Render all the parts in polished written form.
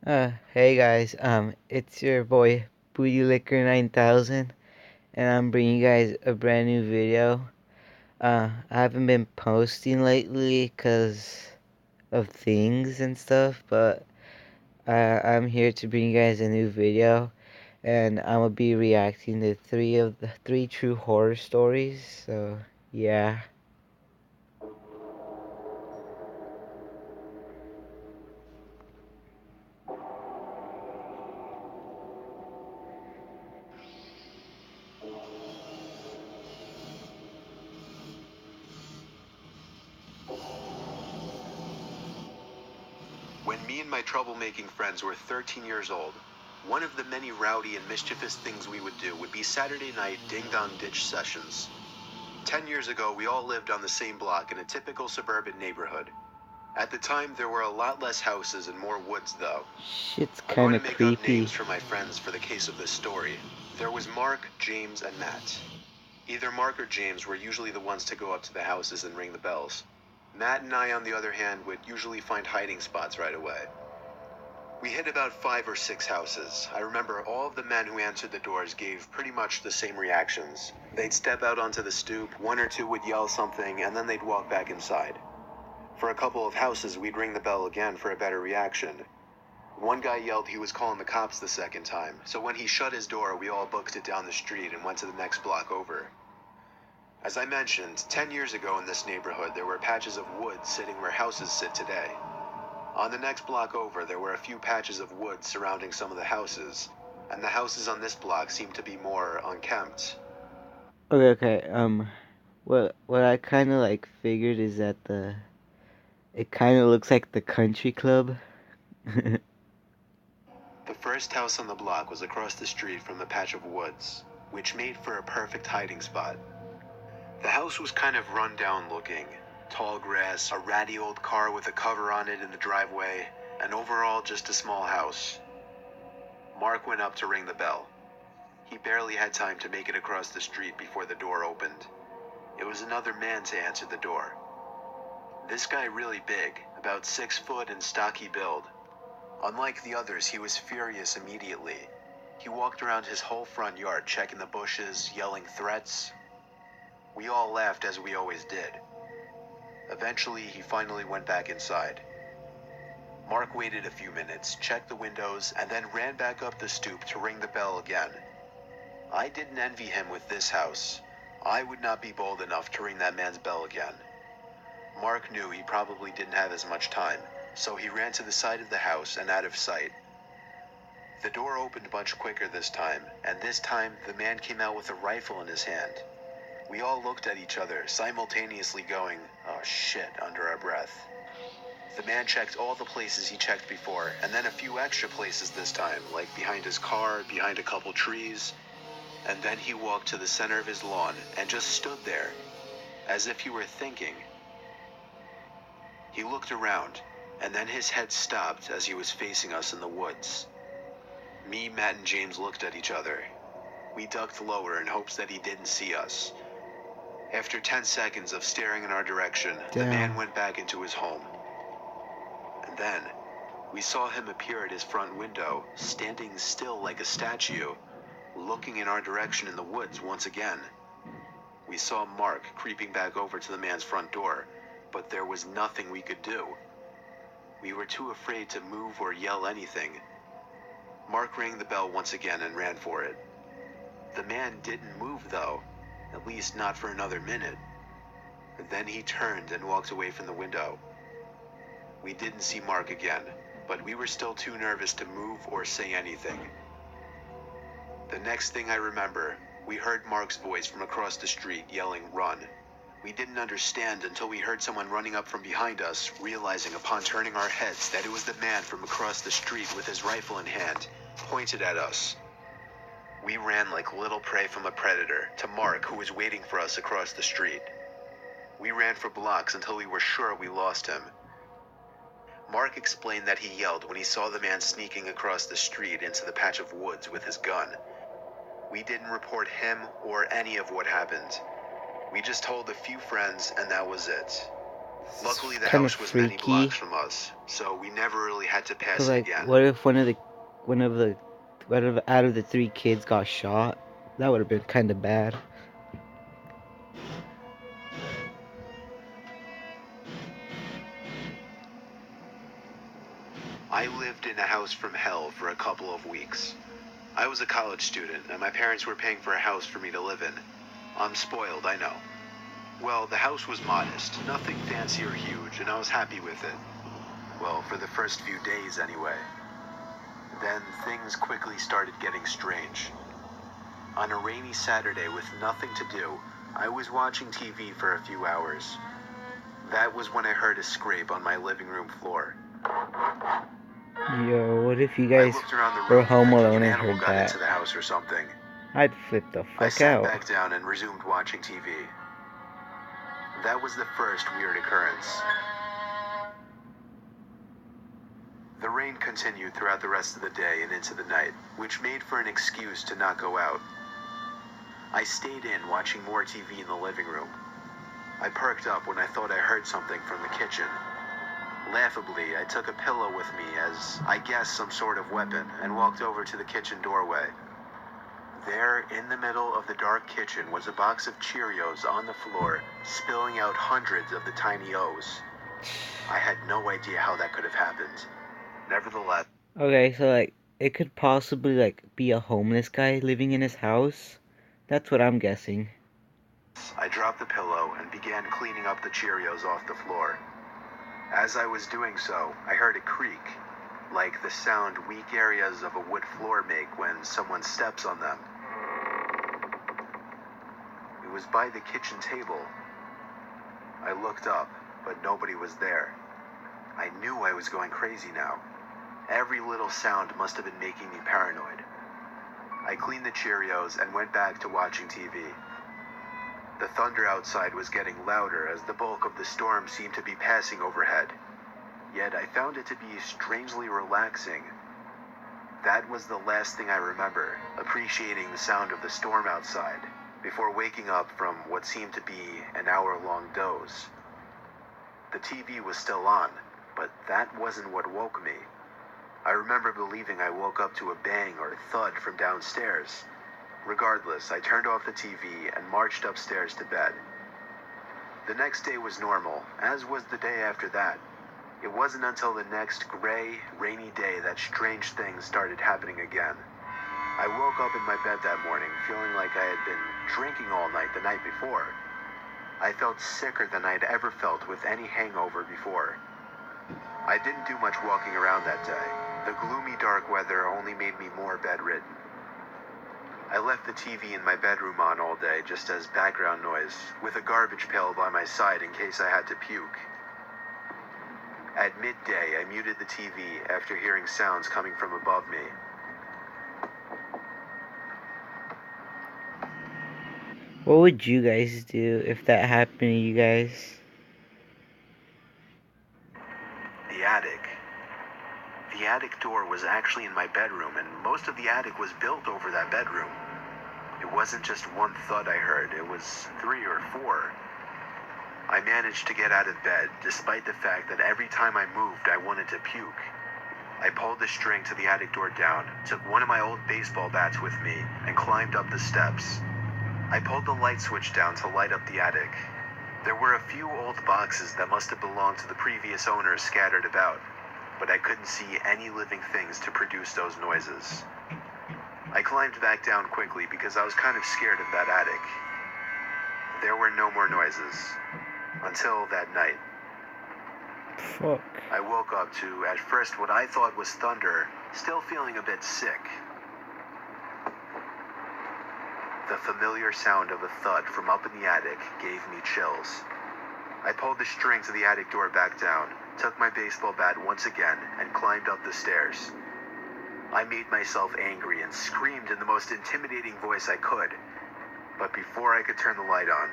Hey guys, it's your boy Booty Liquor 9000, and I'm bringing you guys a brand new video. I haven't been posting lately because of things and stuff, but I'm here to bring you guys a new video, and I'm gonna be reacting to three true horror stories. So yeah. When me and my troublemaking friends were 13 years old, one of the many rowdy and mischievous things we would do would be Saturday night ding-dong ditch sessions. 10 years ago, we all lived on the same block in a typical suburban neighborhood. At the time, there were a lot less houses and more woods, though. Shit's I'm going kinda to make up names creepy. for my friends for the case of this story. There was Mark, James, and Matt. Either Mark or James were usually the ones to go up to the houses and ring the bells. Matt and I, on the other hand, would usually find hiding spots right away. We hit about 5 or 6 houses. I remember all of the men who answered the doors gave pretty much the same reactions. They'd step out onto the stoop, one or two would yell something, and then they'd walk back inside. For a couple of houses, we'd ring the bell again for a better reaction. One guy yelled he was calling the cops the second time, so when he shut his door, we all booked it down the street and went to the next block over. As I mentioned, 10 years ago in this neighborhood, there were patches of wood sitting where houses sit today. On the next block over, there were a few patches of wood surrounding some of the houses, and the houses on this block seemed to be more unkempt. Okay. What I kind of like figured is that it kind of looks like the country club. The first house on the block was across the street from the patch of woods, which made for a perfect hiding spot. The house was kind of run down looking. Tall grass, a ratty old car with a cover on it in the driveway, and overall just a small house. Mark went up to ring the bell. He barely had time to make it across the street before the door opened. It was another man to answer the door. This guy really big, about 6 foot and stocky build. Unlike the others, he was furious immediately. He walked around his whole front yard checking the bushes, yelling threats. We all laughed as we always did. Eventually, he finally went back inside. Mark waited a few minutes, checked the windows, and then ran back up the stoop to ring the bell again. I didn't envy him with this house. I would not be bold enough to ring that man's bell again. Mark knew he probably didn't have as much time, so he ran to the side of the house and out of sight. The door opened much quicker this time, and this time the man came out with a rifle in his hand. We all looked at each other, simultaneously going, "Oh shit," under our breath. The man checked all the places he checked before, and then a few extra places this time, like behind his car, behind a couple trees, and then he walked to the center of his lawn and just stood there, as if he were thinking. He looked around, and then his head stopped as he was facing us in the woods. Me, Matt, and James looked at each other. We ducked lower in hopes that he didn't see us. After 10 seconds of staring in our direction, the man Damn. went back into his home. And then, we saw him appear at his front window, standing still like a statue, looking in our direction in the woods once again. We saw Mark creeping back over to the man's front door, but there was nothing we could do. We were too afraid to move or yell anything. Mark rang the bell once again and ran for it. The man didn't move though, at least not for another minute. Then he turned and walked away from the window. We didn't see Mark again, but we were still too nervous to move or say anything. The next thing I remember, we heard Mark's voice from across the street yelling, "Run." We didn't understand until we heard someone running up from behind us, realizing upon turning our heads that it was the man from across the street with his rifle in hand, pointed at us. We ran like little prey from a predator to Mark, who was waiting for us across the street. We ran for blocks until we were sure we lost him. Mark explained that he yelled when he saw the man sneaking across the street into the patch of woods with his gun. We didn't report him or any of what happened. We just told a few friends and that was it. Luckily, the kind of house was many freaky. blocks from us, so we never really had to pass Cause it like, again. what if one out of the three kids got shot? That would have been kind of bad. I lived in a house from hell for a couple of weeks. I was a college student, and my parents were paying for a house for me to live in. I'm spoiled, I know. Well, the house was modest, nothing fancy or huge, and I was happy with it. Well, for the first few days anyway. Then things quickly started getting strange. On a rainy Saturday with nothing to do, I was watching TV for a few hours. That was when I heard a scrape on my living room floor. Yo, what if you I guys looked around the were room home thinking alone an and animal heard got that? into the house or something. I'd flip the I fuck sat out. back down and resumed watching TV. That was the first weird occurrence. The rain continued throughout the rest of the day and into the night, which made for an excuse to not go out. I stayed in watching more TV in the living room. I perked up when I thought I heard something from the kitchen. Laughably, I took a pillow with me as, I guess, some sort of weapon, and walked over to the kitchen doorway. There, in the middle of the dark kitchen, was a box of Cheerios on the floor, spilling out hundreds of the tiny O's. I had no idea how that could have happened. Nevertheless, Okay, so like, it could possibly like be a homeless guy living in his house. That's what I'm guessing. I dropped the pillow and began cleaning up the Cheerios off the floor. As I was doing so, I heard a creak, like the sound weak areas of a wood floor make when someone steps on them. It was by the kitchen table. I looked up, but nobody was there. I knew I was going crazy now. Every little sound must have been making me paranoid. I cleaned the Cheerios and went back to watching TV. The thunder outside was getting louder as the bulk of the storm seemed to be passing overhead. Yet I found it to be strangely relaxing. That was the last thing I remember, appreciating the sound of the storm outside, before waking up from what seemed to be an hour-long doze. The TV was still on, but that wasn't what woke me. I remember believing I woke up to a bang or thud from downstairs. Regardless, I turned off the TV and marched upstairs to bed. The next day was normal, as was the day after that. It wasn't until the next gray, rainy day that strange things started happening again. I woke up in my bed that morning feeling like I had been drinking all night the night before. I felt sicker than I'd ever felt with any hangover before. I didn't do much walking around that day. The gloomy, dark weather only made me more bedridden. I left the TV in my bedroom on all day just as background noise, with a garbage pail by my side in case I had to puke. At midday, I muted the TV after hearing sounds coming from above me. What would you guys do if that happened to you guys? The attic. The attic door was actually in my bedroom, and most of the attic was built over that bedroom. It wasn't just one thud I heard, it was 3 or 4. I managed to get out of bed, despite the fact that every time I moved, I wanted to puke. I pulled the string to the attic door down, took one of my old baseball bats with me, and climbed up the steps. I pulled the light switch down to light up the attic. There were a few old boxes that must have belonged to the previous owners scattered about, but I couldn't see any living things to produce those noises. I climbed back down quickly because I was kind of scared of that attic. There were no more noises. Until that night. Fuck. I woke up to, at first, what I thought was thunder, still feeling a bit sick. The familiar sound of a thud from up in the attic gave me chills. I pulled the string to the attic door back down, took my baseball bat once again, and climbed up the stairs. I made myself angry and screamed in the most intimidating voice I could. But before I could turn the light on,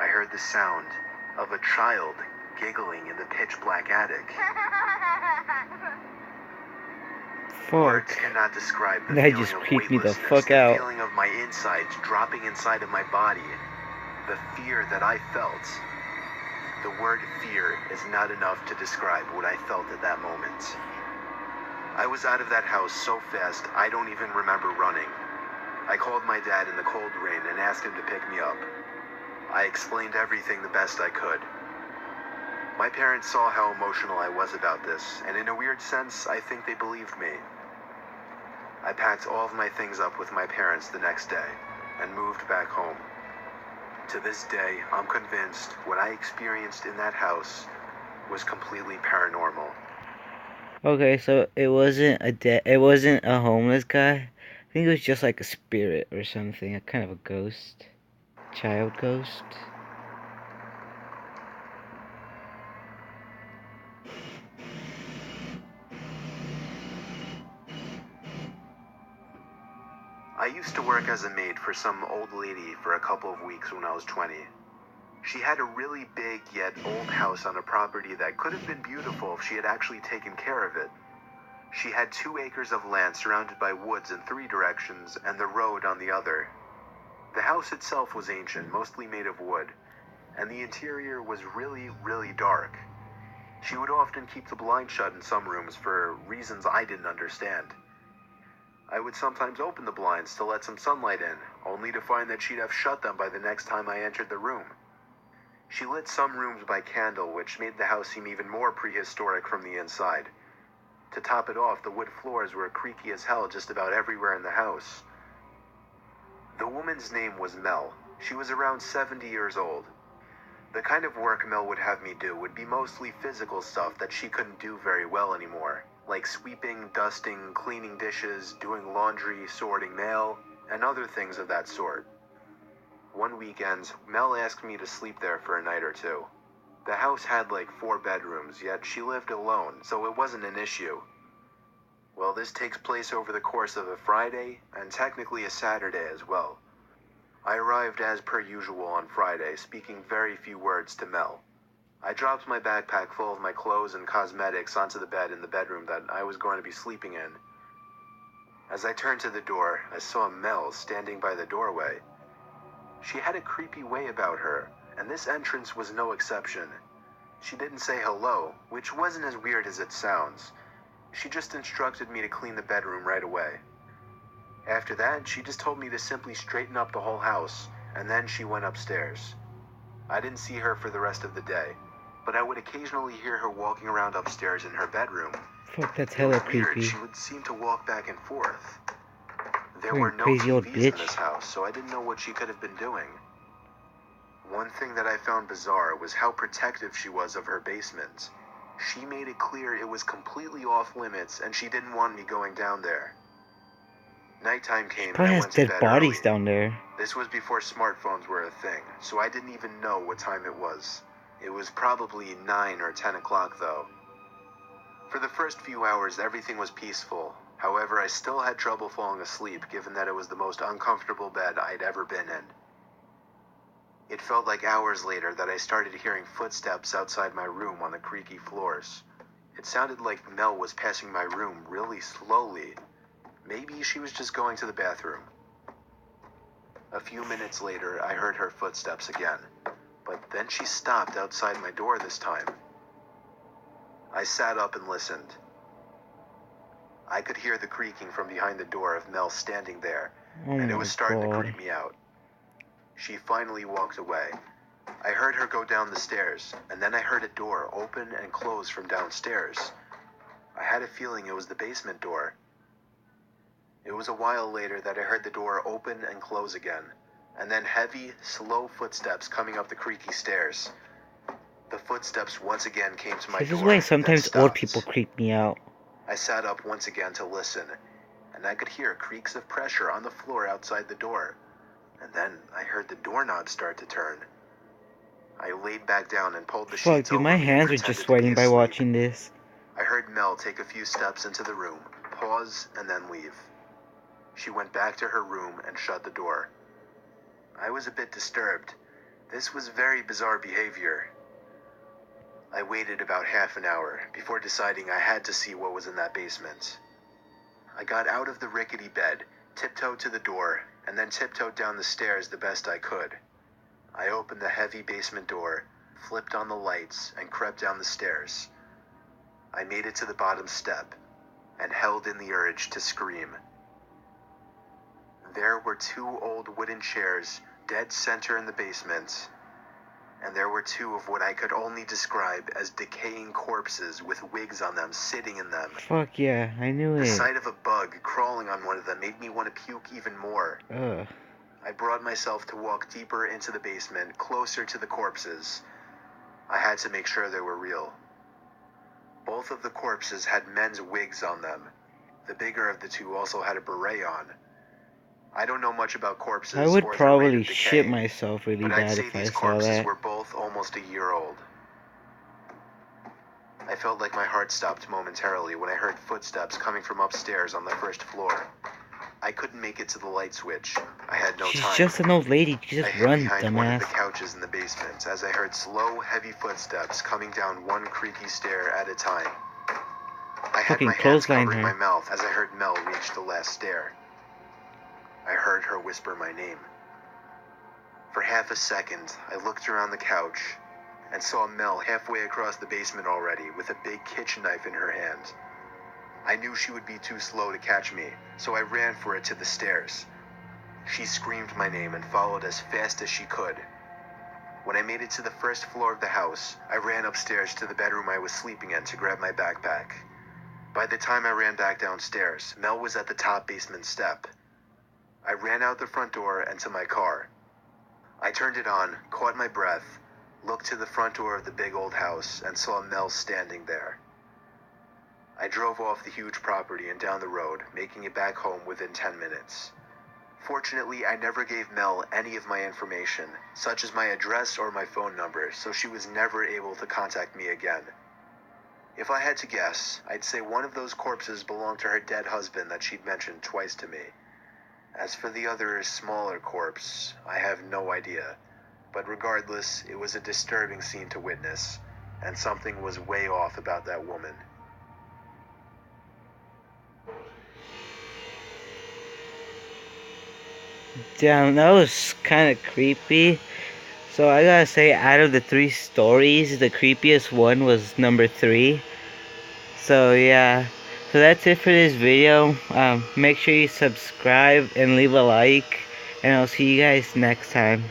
I heard the sound of a child giggling in the pitch-black attic. Words Fuck. cannot describe the That feeling just of creeped me the weightlessness, fuck the out. feeling of my insides dropping inside of my body, the fear that I felt. The word fear is not enough to describe what I felt at that moment. I was out of that house so fast I don't even remember running. I called my dad in the cold rain and asked him to pick me up. I explained everything the best I could. My parents saw how emotional I was about this, and in a weird sense, I think they believed me. I packed all of my things up with my parents the next day and moved back home. To this day, I'm convinced what I experienced in that house was completely paranormal. Okay, so it wasn't it wasn't a homeless guy. I think it was just like a spirit or something, a kind of a ghost, child ghost. I used to work as a maid for some old lady for a couple of weeks when I was 20. She had a really big yet old house on a property that could have been beautiful if she had actually taken care of it. She had 2 acres of land surrounded by woods in 3 directions and the road on the other. The house itself was ancient, mostly made of wood, and the interior was really, really dark. She would often keep the blinds shut in some rooms for reasons I didn't understand. I would sometimes open the blinds to let some sunlight in, only to find that she'd have shut them by the next time I entered the room. She lit some rooms by candle, which made the house seem even more prehistoric from the inside. To top it off, the wood floors were creaky as hell just about everywhere in the house. The woman's name was Mel. She was around 70 years old. The kind of work Mel would have me do would be mostly physical stuff that she couldn't do very well anymore, like sweeping, dusting, cleaning dishes, doing laundry, sorting mail, and other things of that sort. One weekend, Mel asked me to sleep there for a night or 2. The house had like 4 bedrooms, yet she lived alone, so it wasn't an issue. Well, this takes place over the course of a Friday, and technically a Saturday as well. I arrived as per usual on Friday, speaking very few words to Mel. I dropped my backpack full of my clothes and cosmetics onto the bed in the bedroom that I was going to be sleeping in. As I turned to the door, I saw Mel standing by the doorway. She had a creepy way about her, and this entrance was no exception. She didn't say hello, which wasn't as weird as it sounds. She just instructed me to clean the bedroom right away. After that, she just told me to simply straighten up the whole house, and then she went upstairs. I didn't see her for the rest of the day, but I would occasionally hear her walking around upstairs in her bedroom. Fuck, that's It was hella weird, creepy. she would seem to walk back and forth. There Fucking were no crazy old TVs in bitch. this house, so I didn't know what she could have been doing. One thing that I found bizarre was how protective she was of her basement. She made it clear it was completely off limits and she didn't want me going down there. Nighttime She came and probably I has went to dead bed bodies early. down there. This was before smartphones were a thing, so I didn't even know what time it was. It was probably 9 or 10 o'clock though. For the first few hours everything was peaceful. However, I still had trouble falling asleep given that it was the most uncomfortable bed I'd ever been in. It felt like hours later that I started hearing footsteps outside my room on the creaky floors. It sounded like Mel was passing my room really slowly. Maybe she was just going to the bathroom. A few minutes later, I heard her footsteps again, but then she stopped outside my door this time. I sat up and listened. I could hear the creaking from behind the door of Mel standing there, Oh and it my was starting to god. creep me out. She finally walked away. I heard her go down the stairs, and then I heard a door open and close from downstairs. I had a feeling it was the basement door. It was a while later that I heard the door open and close again, and then heavy, slow footsteps coming up the creaky stairs. The footsteps once again came to my door, This is why then sometimes old stopped. people creep me out. I sat up once again to listen, and I could hear creaks of pressure on the floor outside the door. And then I heard the doorknob start to turn. I laid back down and pulled the Fuck, sheets dude, over my me and hands are pretended just to be sweating by asleep. watching this. I heard Mel take a few steps into the room, pause, and then leave. She went back to her room and shut the door. I was a bit disturbed. This was very bizarre behavior. I waited about half an hour before deciding I had to see what was in that basement. I got out of the rickety bed, tiptoed to the door, and then tiptoed down the stairs the best I could. I opened the heavy basement door, flipped on the lights, and crept down the stairs. I made it to the bottom step and held in the urge to scream. There were 2 old wooden chairs dead center in the basement, and there were 2 of what I could only describe as decaying corpses with wigs on them sitting in them. Fuck yeah, I knew The it. sight of a bug crawling on one of them made me want to puke even more. Ugh. I brought myself to walk deeper into the basement, closer to the corpses. I had to make sure they were real. Both of the corpses had men's wigs on them. The bigger of the 2 also had a beret on. I don't know much about corpses. I would or their rate probably of decay, shit myself really but I'd bad say if I these saw corpses that. were both almost a year old. I felt like my heart stopped momentarily when I heard footsteps coming from upstairs on the first floor. I couldn't make it to the light switch. I had no She's time. just an old lady. Just I hid run, behind one of the dumbass. couches in the basement as I heard slow, heavy footsteps coming down one creaky stair at a time. I had Fucking my hands clothesline covering her. my mouth as I heard Mel reach the last stair. I heard her whisper my name. For half a second, I looked around the couch and saw Mel halfway across the basement already with a big kitchen knife in her hand. I knew she would be too slow to catch me, so I ran for it to the stairs. She screamed my name and followed as fast as she could. When I made it to the first floor of the house, I ran upstairs to the bedroom I was sleeping in to grab my backpack. By the time I ran back downstairs, Mel was at the top basement step. I ran out the front door and to my car. I turned it on, caught my breath, looked to the front door of the big old house, and saw Mel standing there. I drove off the huge property and down the road, making it back home within 10 minutes. Fortunately, I never gave Mel any of my information, such as my address or my phone number, so she was never able to contact me again. If I had to guess, I'd say one of those corpses belonged to her dead husband that she'd mentioned twice to me. As for the other, smaller corpse, I have no idea. But regardless, it was a disturbing scene to witness, and something was way off about that woman. Damn, that was kind of creepy. So I gotta say, out of the 3 stories, the creepiest one was number 3. So yeah, so that's it for this video. Make sure you subscribe and leave a like, and I'll see you guys next time.